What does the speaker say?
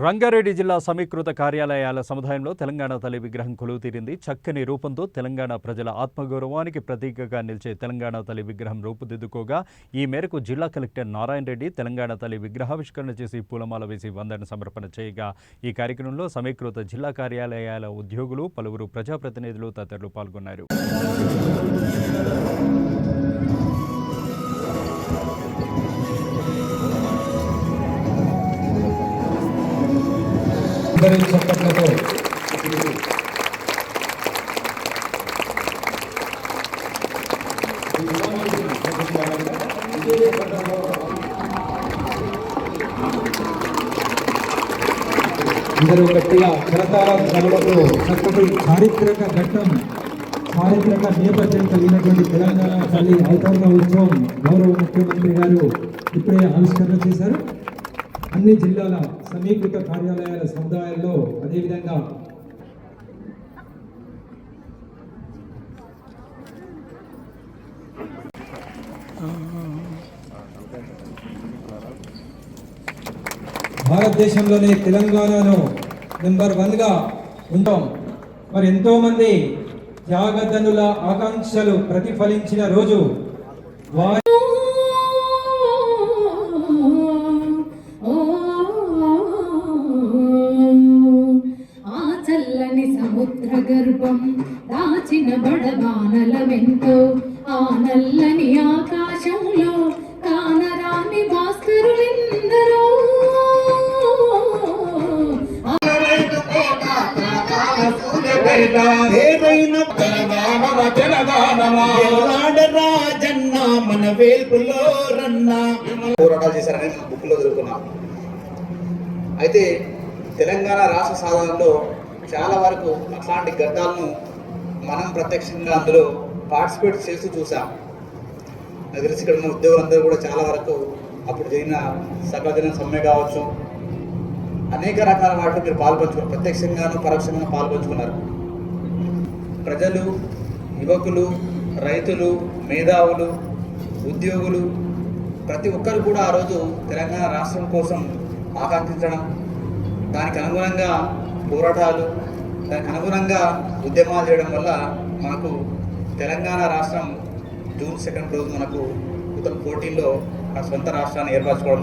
రంగారెడ్డి జిల్లా సమీకృత కార్యాలయాల సముదాయంలో తెలంగాణ తల్లి విగ్రహం కొలువు తీరింది. చక్కని రూపంతో తెలంగాణ ప్రజల ఆత్మగౌరవానికి ప్రతీకగా నిలిచే తెలంగాణ తల్లి విగ్రహం రూపుదిద్దుకోగా ఈ మేరకు జిల్లా కలెక్టర్ నారాయణ రెడ్డి తెలంగాణ తల్లి విగ్రహావిష్కరణ చేసి పూలమాల వేసి వందన సమర్పణ చేయగా ఈ కార్యక్రమంలో సమీకృత జిల్లా కార్యాలయాల ఉద్యోగులు, పలువురు ప్రజాప్రతినిధులు తదితరులు పాల్గొన్నారు. చప్పట్లతో అందరూ గట్టిగా కరతాళ ధ్వనులతో చక్కటి చారిత్రక నేపథ్యం కలిగినటువంటి తెలంగాణ తల్లి అవతరణ ఉత్సవం గౌరవ ముఖ్యమంత్రి గారు ఇప్పుడే ఆవిష్కరణ చేశారు. అన్ని జిల్లాల సమీకృత కార్యాలయాల సముదాయాల్లో అదేవిధంగా భారతదేశంలోనే తెలంగాణను నెంబర్ 1గా ఉంటాం. మరి ఎంతోమంది త్యాగధనుల ఆకాంక్షలు ప్రతిఫలించిన రోజు. సముద్ర గర్భం దాచిన బడబానలవెంతో ఆ నల్లని ఆకాశంలో కానరాని భాస్కరులెందరో మన వేల్పులో రన్నా పోరాటాలు చేశారని బుక్లో దొరుకుతున్నాం. అయితే తెలంగాణ రాష్ట్ర సాధనలో చాలా వరకు అట్లాంటి ఘట్టాలను మనం ప్రత్యక్షంగా అందులో పార్టిసిపేట్ చేస్తూ చూసాం. నాకు తెలిసి ఇక్కడ ఉన్న ఉద్యోగులందరూ కూడా చాలా వరకు అప్పుడు జరిగిన సకల జన సమ్మె కావచ్చు, అనేక రకాల వాటిలో మీరు పాల్పంచుకున్నారు, ప్రత్యక్షంగాను పరోక్షంగా పాల్పంచుకున్నారు. ప్రజలు, యువకులు, రైతులు, మేధావులు, ఉద్యోగులు ప్రతి ఒక్కరు కూడా ఆ రోజు తెలంగాణ రాష్ట్రం కోసం ఆకాంక్షించడం, దానికి అనుగుణంగా పోరాటాలు, దానికి అనుగుణంగా ఉద్యమాలు చేయడం వల్ల మనకు తెలంగాణ రాష్ట్రం జూన్ 2 రోజు మనకు 2014లో మన సొంత రాష్ట్రాన్ని ఏర్పరచుకోవడం జరిగింది.